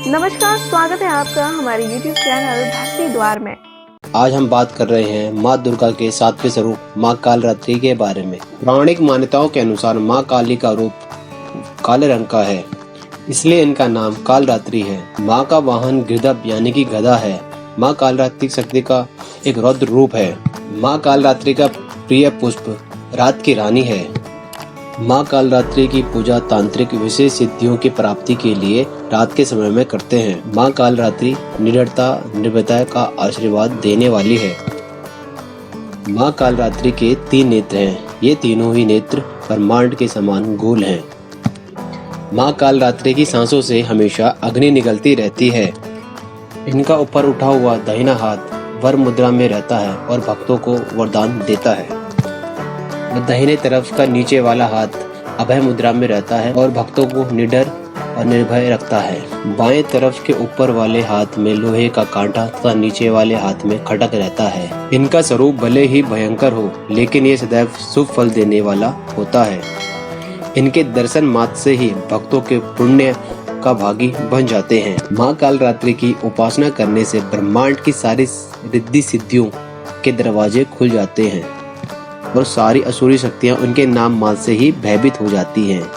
नमस्कार, स्वागत है आपका हमारे YouTube चैनल भक्ति द्वार में। आज हम बात कर रहे हैं माँ दुर्गा के सातवें स्वरूप माँ कालरात्रि के बारे में। पौराणिक मान्यताओं के अनुसार माँ काली का रूप काले रंग का है, इसलिए इनका नाम कालरात्रि है। माँ का वाहन गिरधब यानी कि गधा है। माँ कालरात्रि शक्ति का एक रौद्र रूप है। माँ कालरात्रि का प्रिय पुष्प रात की रानी है। माँ कालरात्रि की पूजा तांत्रिक विशेष सिद्धियों की प्राप्ति के लिए रात के समय में करते हैं। माँ कालरात्रि निडरता निर्भयता का आशीर्वाद देने वाली है। माँ कालरात्रि के 3 नेत्र हैं। ये तीनों ही नेत्र ब्रह्मांड के समान गोल हैं। माँ कालरात्रि की सांसों से हमेशा अग्नि निकलती रहती है। इनका ऊपर उठा हुआ दाहिना हाथ वर मुद्रा में रहता है और भक्तों को वरदान देता है। दाहिने तरफ का नीचे वाला हाथ अभय मुद्रा में रहता है और भक्तों को निडर और निर्भय रखता है। बाएं तरफ के ऊपर वाले हाथ में लोहे का कांटा तथा नीचे वाले हाथ में खटक रहता है। इनका स्वरूप भले ही भयंकर हो, लेकिन ये सदैव शुभ फल देने वाला होता है। इनके दर्शन मात्र से ही भक्तों के पुण्य का भागी बन जाते हैं। माँ कालरात्रि की उपासना करने से ब्रह्मांड की सारी रिद्धि सिद्धियों के दरवाजे खुल जाते हैं और सारी असुरी शक्तियां उनके नाम मात्र से ही भयभीत हो जाती हैं।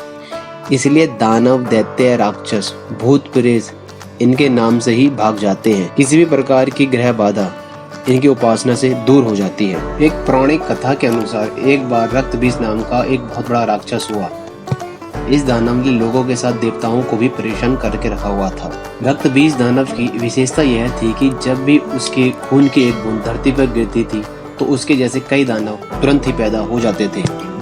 इसलिए दानव दैत्य राक्षस भूत प्रेत इनके नाम से ही भाग जाते हैं। किसी भी प्रकार की ग्रह बाधा इनकी उपासना से दूर हो जाती है। एक पौराणिक कथा के अनुसार एक बार रक्तबीज नाम का एक बहुत बड़ा राक्षस हुआ। इस दानव ने लोगों के साथ देवताओं को भी परेशान करके रखा हुआ था। रक्तबीज दानव की विशेषता यह थी कि जब भी उसके खून की एक बूंद धरती पर गिरती थी तो उसके जैसे कई दानव तुरंत ही पैदा हो जाते थे।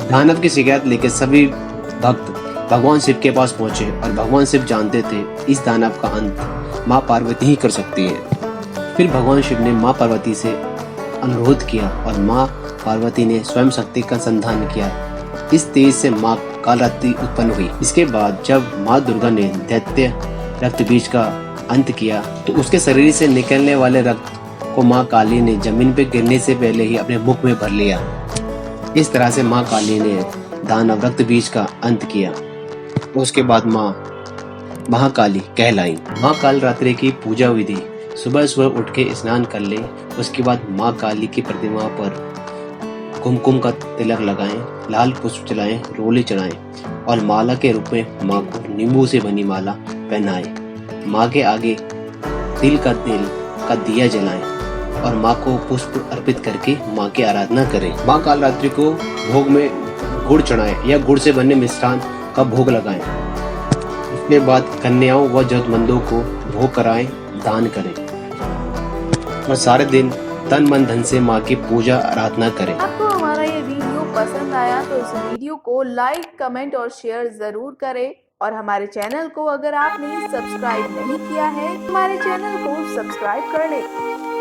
दानव की शिकायत लेकर सभी भक्त भगवान शिव के पास पहुंचे और भगवान शिव जानते थे इस दानव का अंत माँ पार्वती ही कर सकती है। फिर भगवान शिव ने माँ पार्वती से अनुरोध किया और माँ पार्वती ने स्वयं शक्ति का संधान किया। इस तेज से माँ कालरात्रि उत्पन्न हुई। इसके बाद जब माँ दुर्गा ने दैत्य रक्तबीज का अंत किया तो उसके शरीर से निकलने वाले रक्त को माँ काली ने जमीन पे गिरने से पहले ही अपने मुख में भर लिया। इस तरह से माँ काली ने दानव रक्तबीज का अंत किया। उसके बाद माँ महाकाली कहलाई। माँ कालरात्रि की पूजा विधि: सुबह सुबह उठ के स्नान कर ले। उसके बाद माँ काली की प्रतिमा पर कुमकुम का तिलक लगाएं, लाल पुष्प चलाएं, रोली चढ़ाएं और माला के रूप में माँ को नींबू से बनी माला पहनाएं। माँ के आगे तिल का दिया जलाएं और माँ को पुष्प अर्पित करके माँ की आराधना करें। माँ कालरात्रि को भोग में गुड़ चढ़ाएं या गुड़ से बने मिष्ठान का भोग लगाएं। इसके बाद कन्याओं व जरूरतमंदों को भोग कराएं, दान करें और सारे दिन तन मन धन से माँ की पूजा आराधना करें। आपको हमारा ये वीडियो पसंद आया तो इस वीडियो को लाइक, कमेंट और शेयर जरूर करें और हमारे चैनल को अगर आपने सब्सक्राइब नहीं किया है, हमारे चैनल को सब्सक्राइब कर लें।